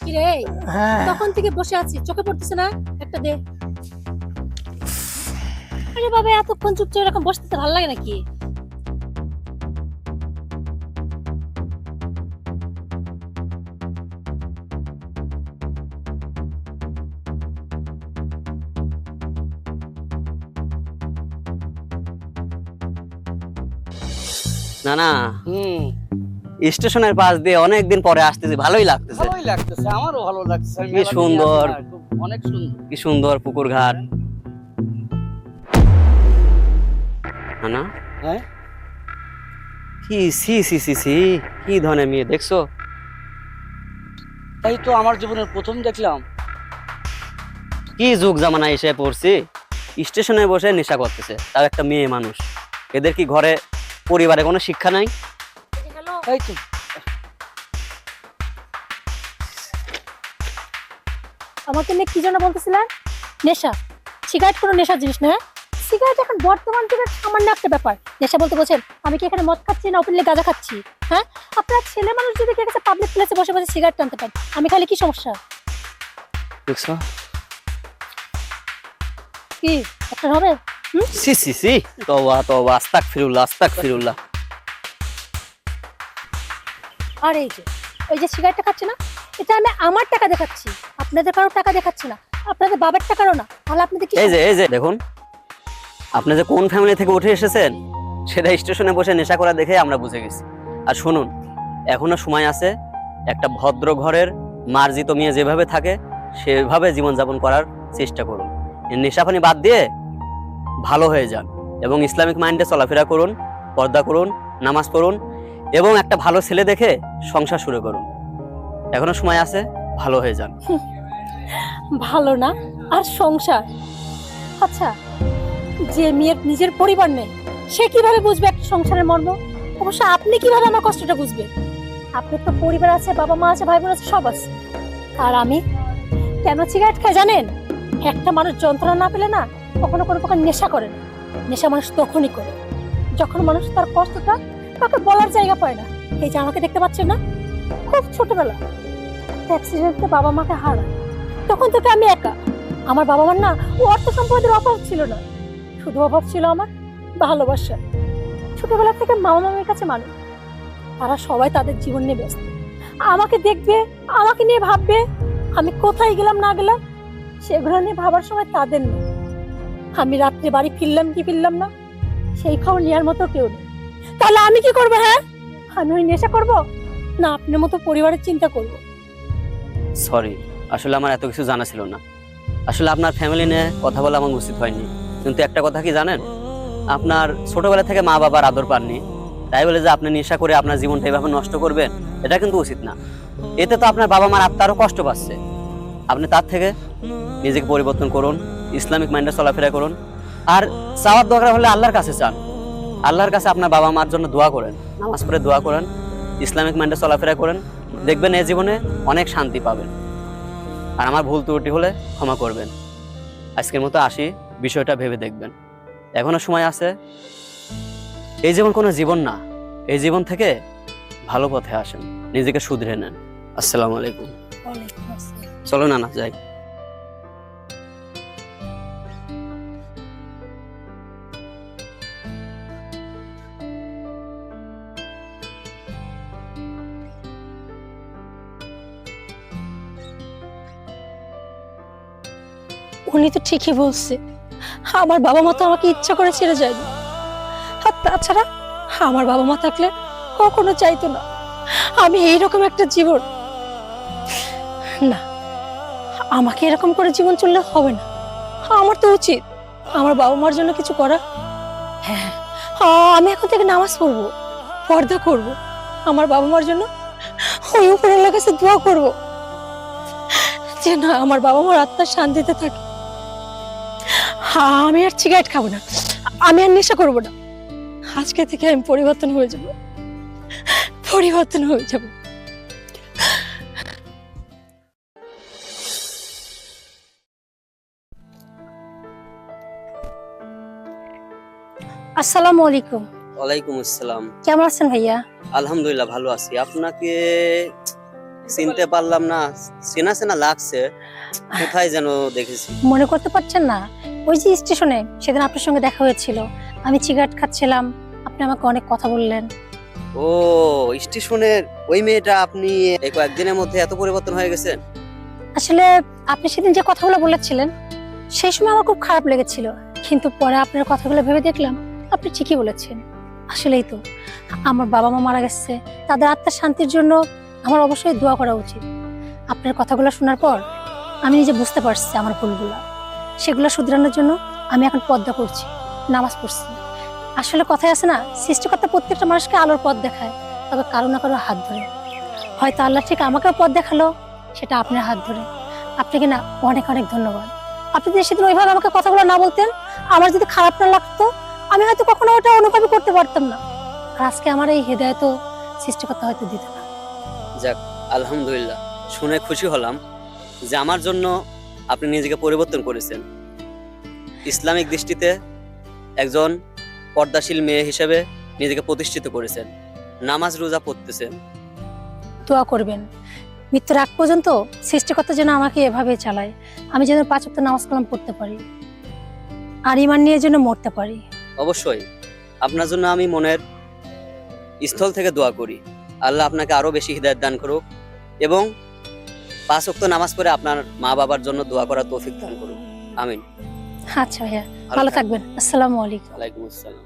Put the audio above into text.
কিরে, হ্যাঁ তখন থেকে বসে আছি, চোখে পড়তেছে না? একটা দে। আরে বাবা, এতক্ষণ চুপচাপ এরকম বসতে ভালো লাগে নাকি? না না, হুম স্টেশনের পাশ দিয়ে অনেকদিন পরে আসতেছি, ভালোই লাগতেছে। ভালোই লাগতেছে, আমারও ভালো লাগতেছে। কি সুন্দর। অনেক সুন্দর। কি সুন্দর পুকুর ঘাট। না না, হ্যাঁ কি সি সি সি সি, কি ধরনের মেয়ে দেখছো? তাই তো আমার জীবনের প্রথম দেখলাম। কি যুগ জামানা এসে পড়ছি, স্টেশনে বসে নেশা করতেছে, তাও একটা মেয়ে মানুষ। এদের কি ঘরে পরিবারে কোনো শিক্ষা নাই? হ্যালো, তাই তো আমাকে নিয়ে কি যেন বলতেছিলেন? নেশা? সিগারেট কোনো নেশার জিনিস না, হ্যাঁ? সিগারেট এখন বর্তমান যুগের সামান্য একটা ব্যাপার। নেশা বলতে বলছেন আমি কি এখানে মদ খাচ্ছি না ওপেনলি গাঁজা খাচ্ছি? হ্যাঁ, আপনার ছেলে মানুষ যদি কে কাছে পাবলিক প্লেসে বসে বসে সিগারেট টানতে পারেন, আমি খালি কি সমস্যা? দেখছো? কি একটা হবে? সি সি সি, তওবা তওবা, আস্তাগফিরুল্লাহ আস্তাগফিরুল্লাহ। আর এই যে ওই যে সিগারেটটা খাচ্ছে না, এটা আমি আমার টাকা দেখাচ্ছি, আপনাদের কারো টাকা দেখাচ্ছি না, আপনাদের বাবার টাকারও না। তাহলে আপনাদের কি? এই যে দেখুন, আপনি যে কোন ফ্যামিলি থেকে উঠে এসেছেন সেটা স্টেশনে বসে নেশা করা দেখে আমরা বুঝে গেছি। আর শুনুন, এখনো সময় আছে, একটা ভদ্র ঘরের মার্জিত মেয়ে যেভাবে থাকে সেভাবে জীবনযাপন করার চেষ্টা করুন। এই নেশাপানি বাদ দিয়ে ভালো হয়ে যান এবং ইসলামিক মাইন্ডে চলাফেরা করুন, পর্দা করুন, নামাজ পড়ুন এবং একটা ভালো ছেলে দেখে সংসার শুরু করুন। এখনো সময় আছে, ভালো হয়ে যান। ভালো না আর সংসার? আচ্ছা, যে মেয়ের নিজের পরিবার নেই সে কিভাবে বুঝবে একটা সংসারের মর্ম? অবশ্য আপনি কিভাবে আমার কষ্টটা বুঝবেন? আপনার তো পরিবার আছে, বাবা মা আছে, ভাই বোন আছে, সব আছে। আর আমি কেন সিগারেট খাই জানেন? একটা মানুষ যন্ত্রণা না পেলে না কখনো কোনো প্রকার নেশা করে না। নেশা মানুষ তখনই করে যখন মানুষ তার কষ্টটা কাউকে বলার জায়গা পায় না। এই যে আমাকে দেখতে পাচ্ছেন না, খুব ছোটবেলা অ্যাক্সিডেন্টে বাবা মাকে হারায়, তখন থেকে আমি একা। আমার বাবা মার না ও অর্থ সম্পদের অভাব ছিল না, শুধু অভাব ছিল আমার ভালোবাসা। ছোটবেলা থেকে মামা মামির কাছে মানুষ, তারা সবাই তাদের জীবন নিয়ে ব্যস্ত। আমাকে দেখবে, আমাকে নিয়ে ভাববে, আমি কোথায় গেলাম না গেলাম সেগুলো নিয়ে ভাবার সময় তাদের নেই। আমি রাত্রে বাড়ি ফিরলাম কি ফিরলাম না সেই খবর নেওয়ার মতো কেউ নেই। তাহলে আমি কি করবো? হ্যাঁ, আমি ওই নেশা করব না আপনার মতো পরিবারের চিন্তা করব? সরি, আসলে আমার এত কিছু জানা ছিল না। আসলে আপনার ফ্যামিলি নিয়ে কথা বলা আমার উচিত হয়নি। কিন্তু একটা কথা কি জানেন, আপনার ছোটবেলা থেকে মা বাবার আদর পাননি, তাই বলে যে আপনি নেশা করে আপনার জীবনটা এভাবে নষ্ট করবেন, এটা কিন্তু উচিত না। এতে তো আপনার বাবা মার আত্মারও কষ্ট পাচ্ছে। আপনি তার থেকে নিজেকে পরিবর্তন করুন, ইসলামিক মাইন্ডে চলাফেরা করুন, আর চাওয়ার দরকার হলে আল্লাহর কাছে চান। আল্লাহর কাছে আপনার বাবা মার জন্য দোয়া করেন, নামাজ পড়ে দোয়া করেন, ইসলামিক মাইন্ডে চলাফেরা করেন, দেখবেন এই জীবনে অনেক শান্তি পাবেন। আর আমার ভুল ত্রুটি হলে ক্ষমা করবেন। আজকের মতো আসি, বিষয়টা ভেবে দেখবেন। এখনো সময় আছে। এই জীবন কোনো জীবন না, এই জীবন থেকে ভালো পথে আসেন, নিজেকে শুধরে নেন। আসসালামু আলাইকুম। ওয়ালাইকুম আসসালাম। চলো না না যাই। উনি তো ঠিকই বলছে, আমার বাবা মা তো আমাকে ইচ্ছা করে ছেড়ে যায়নি। আর তাছাড়া আমার বাবা মা থাকলে কখনো চাইতো না আমি এইরকম একটা জীবন। না, আমাকে এরকম করে জীবন চললে হবে না। আমার তো উচিত আমার বাবা মার জন্য কিছু করা। হ্যাঁ, আমি এখন থেকে নামাজ পড়বো, পর্দা করব, আমার বাবা মার জন্য ওই উপরের কাছে দোয়া করব যে না আমার বাবা মার আত্মার শান্তিতে থাকে। আমি আর সিগারেট খাবো না, আমি আর নেশা করবো না। আজকে থেকে আমি পরিবর্তন হয়ে যাব, পরিবর্তন হয়ে যাব। আসসালামু আলাইকুম। ওয়ালাইকুম আসসালাম। কেমন আছেন ভাইয়া? আলহামদুলিল্লাহ ভালো আছি। আপনাকে চিনতে পারলাম না, চেনা চেনা লাগছে, কোথায় যেন দেখেছি। মনে করতে পারছেন না? ওই যে স্টেশনে সেদিন আপনার সঙ্গে দেখা হয়েছিল, আমি সিগারেট খাচ্ছিলাম, আপনি আমাকে অনেক কথা বললেন। ও, স্টেশনের ওই মেয়েটা? আপনি এই কয়েকদিনের মধ্যে এত পরিবর্তন হয়ে গেছেন? আসলে আপনি সেদিন যে কথাগুলো বলেছিলেন সেই সময় আমার খুব খারাপ লেগেছিল, কিন্তু পরে আপনার কথাগুলো ভেবে দেখলাম আপনি ঠিকই বলেছেন। আসলেই তো, আমার বাবা মা মারা গেছে, তাদের আত্মার শান্তির জন্য আমার অবশ্যই দোয়া করা উচিত। আপনার কথাগুলো শোনার পর আমি নিজে বুঝতে পারছি আমার ভুলগুলো, সেগুলো শুধরানোর জন্য আমি এখন পর্দা করছি, নামাজ পড়ছি। আসলে কথাই আছে না, সৃষ্টিকর্তা প্রত্যেকটা মানুষকে আলোর পথ দেখায়, তবে কারো না কারো হাত ধরে। হয়তো আল্লাহ ঠিক আমাকেও পথ দেখালো, সেটা আপনার হাত ধরে। আপনাকে না অনেক অনেক ধন্যবাদ। আপনি যদি সেদিন ওইভাবে আমাকে কথাগুলো না বলতেন, আমার যদি খারাপ না লাগতো, আমি হয়তো কখনো ওটা অনুভবই করতে পারতাম না। আর আজকে আমার এই হৃদয়ত সৃষ্টিকর্তা হয়তো দিত না। যাক, আলহামদুলিল্লাহ, শুনে খুশি হলাম যে আমার জন্য আপনি নিজেকে পরিবর্তন করেছেন। ইসলামিক দৃষ্টিতে একজন পর্দাশীল মেয়ে হিসেবে নিজেকে প্রতিষ্ঠিত করেছেন, নামাজ রোজা পড়তেছেন। দোয়া করবেন মৃত্যুর আগ পর্যন্ত সৃষ্টিকর্তা যেন আমাকে এভাবে চালায়, আমি যেন 5 ওয়াক্ত নামাজ কালাম পড়তে পারি, আর ঈমান নিয়ে যেন মরতে পারি। অবশ্যই আপনার জন্য আমি মনের স্থল থেকে দোয়া করি, আল্লাহ আপনাকে আরো বেশি হিদায়াত দান করুক এবং 5 ওয়াক্ত নামাজ পড়ে আপনার মা বাবার জন্য দোয়া করার তৌফিক দান করুক। আমিন। আচ্ছা ভাইয়া, ভালো থাকবেন। আসসালামু আলাইকুম। ওয়ালাইকুম আসসালাম।